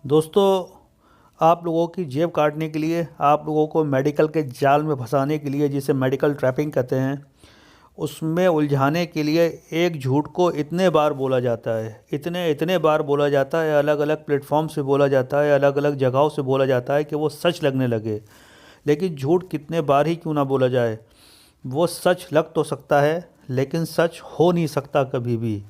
दोस्तों, आप लोगों की जेब काटने के लिए, आप लोगों को मेडिकल के जाल में फंसाने के लिए, जिसे मेडिकल ट्रैपिंग कहते हैं, उसमें उलझाने के लिए एक झूठ को इतने बार बोला जाता है, इतने इतने बार बोला जाता है, अलग अलग प्लेटफॉर्म से बोला जाता है, अलग अलग जगहों से बोला जाता है कि वो सच लगने लगे। लेकिन झूठ कितने बार ही क्यों ना बोला जाए, वो सच लग तो सकता है लेकिन सच हो नहीं सकता कभी भी।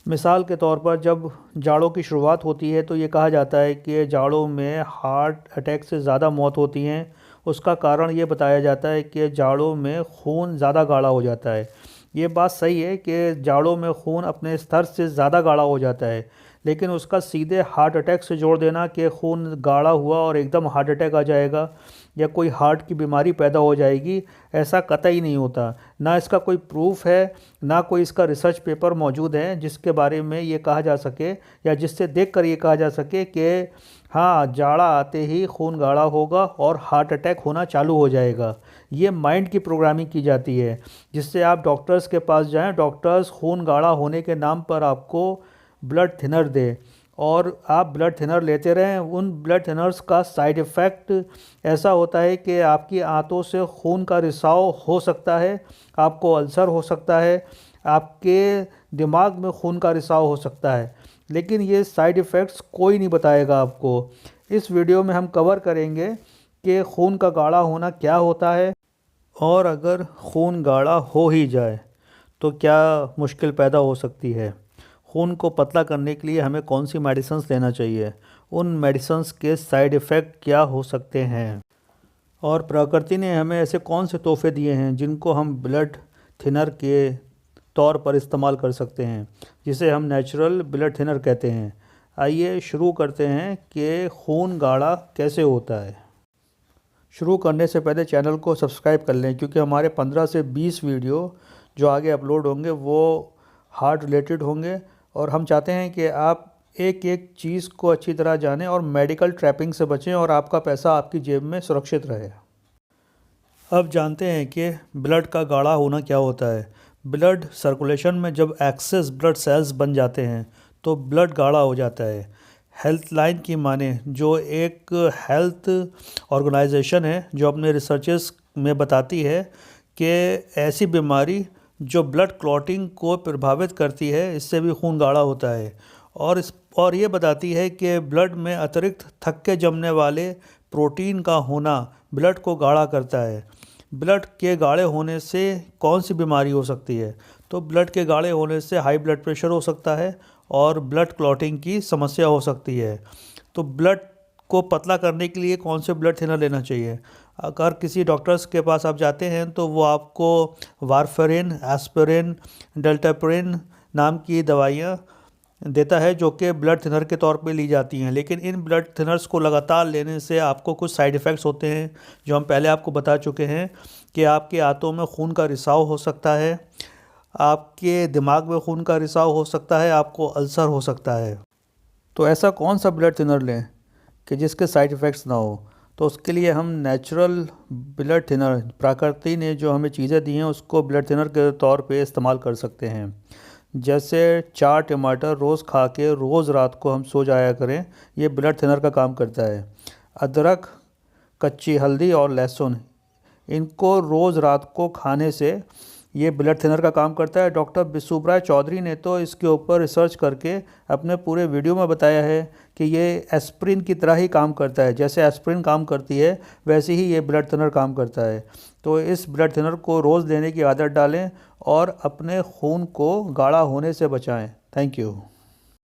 मिसाल के तौर पर जब जाड़ों की शुरुआत होती है तो ये कहा जाता है कि जाड़ों में हार्ट अटैक से ज़्यादा मौत होती हैं। उसका कारण ये बताया जाता है कि जाड़ों में खून ज़्यादा गाढ़ा हो जाता है। ये बात सही है कि जाड़ों में खून अपने स्तर से ज़्यादा गाढ़ा हो जाता है, लेकिन उसका सीधे हार्ट अटैक से जोड़ देना कि खून गाढ़ा हुआ और एकदम हार्ट अटैक आ जाएगा या कोई हार्ट की बीमारी पैदा हो जाएगी, ऐसा कतई नहीं होता। ना इसका कोई प्रूफ है, ना कोई इसका रिसर्च पेपर मौजूद है जिसके बारे में ये कहा जा सके या जिससे देखकर ये कहा जा सके कि हाँ, जाड़ा आते ही खून गाढ़ा होगा और हार्ट अटैक होना चालू हो जाएगा। ये माइंड की प्रोग्रामिंग की जाती है जिससे आप डॉक्टर्स के पास जाएं, डॉक्टर्स खून गाढ़ा होने के नाम पर आपको ब्लड थिनर दे और आप ब्लड थिनर लेते रहें। उन ब्लड थिनर्स का साइड इफ़ेक्ट ऐसा होता है कि आपकी आंतों से खून का रिसाव हो सकता है, आपको अल्सर हो सकता है, आपके दिमाग में खून का रिसाव हो सकता है। लेकिन ये साइड इफ़ेक्ट्स कोई नहीं बताएगा आपको। इस वीडियो में हम कवर करेंगे कि खून का गाढ़ा होना क्या होता है और अगर खून गाढ़ा हो ही जाए तो क्या मुश्किल पैदा हो सकती है। खून को पतला करने के लिए हमें कौन सी मेडिसिन्स लेना चाहिए, उन मेडिसिन्स के साइड इफ़ेक्ट क्या हो सकते हैं और प्रकृति ने हमें ऐसे कौन से तोहफे दिए हैं जिनको हम ब्लड थिनर के तौर पर इस्तेमाल कर सकते हैं, जिसे हम नेचुरल ब्लड थिनर कहते हैं। आइए शुरू करते हैं कि खून गाढ़ा कैसे होता है। शुरू करने से पहले चैनल को सब्सक्राइब कर लें क्योंकि हमारे 15 से 20 वीडियो जो आगे अपलोड होंगे वो हार्ट रिलेटेड होंगे और हम चाहते हैं कि आप एक एक चीज़ को अच्छी तरह जानें और मेडिकल ट्रैपिंग से बचें और आपका पैसा आपकी जेब में सुरक्षित रहे। अब जानते हैं कि ब्लड का गाढ़ा होना क्या होता है। ब्लड सर्कुलेशन में जब एक्सेस ब्लड सेल्स बन जाते हैं तो ब्लड गाढ़ा हो जाता है। हेल्थलाइन की माने, जो एक हेल्थ ऑर्गेनाइजेशन है जो अपने रिसर्चेस में बताती है कि ऐसी बीमारी जो ब्लड क्लॉटिंग को प्रभावित करती है, इससे भी खून गाढ़ा होता है। और ये बताती है कि ब्लड में अतिरिक्त थक्के जमने वाले प्रोटीन का होना ब्लड को गाढ़ा करता है। ब्लड के गाढ़े होने से कौन सी बीमारी हो सकती है, तो ब्लड के गाढ़े होने से हाई ब्लड प्रेशर हो सकता है और ब्लड क्लॉटिंग की समस्या हो सकती है। तो ब्लड को पतला करने के लिए कौन से ब्लड थिनर लेना चाहिए। अगर किसी डॉक्टर्स के पास आप जाते हैं तो वो आपको वारफेरिन, एस्पिरिन, डेल्टाप्रिन नाम की दवाइयाँ देता है जो कि ब्लड थिनर के तौर पे ली जाती हैं। लेकिन इन ब्लड थिनर्स को लगातार लेने से आपको कुछ साइड इफ़ेक्ट्स होते हैं जो हम पहले आपको बता चुके हैं कि आपके आंतों में खून का रिसाव हो सकता है, आपके दिमाग में खून का रिसाव हो सकता है, आपको अल्सर हो सकता है। तो ऐसा कौन सा ब्लड थिनर लें कि जिसके साइड इफ़ेक्ट्स ना हो। तो उसके लिए हम नेचुरल ब्लड थिनर, प्रकृति ने जो हमें चीज़ें दी हैं उसको ब्लड थिनर के तौर पे इस्तेमाल कर सकते हैं। जैसे 4 टमाटर रोज़ खा के रोज़ रात को हम सो जाया करें, ये ब्लड थिनर का काम करता है। अदरक, कच्ची हल्दी और लहसुन, इनको रोज़ रात को खाने से ये ब्लड थिनर का काम करता है। डॉक्टर बिशुबराय चौधरी ने तो इसके ऊपर रिसर्च करके अपने पूरे वीडियो में बताया है कि ये एस्प्रिन की तरह ही काम करता है। जैसे एस्प्रिन काम करती है वैसे ही ये ब्लड थिनर काम करता है। तो इस ब्लड थिनर को रोज़ लेने की आदत डालें और अपने खून को गाढ़ा होने से बचाएं। Thank you.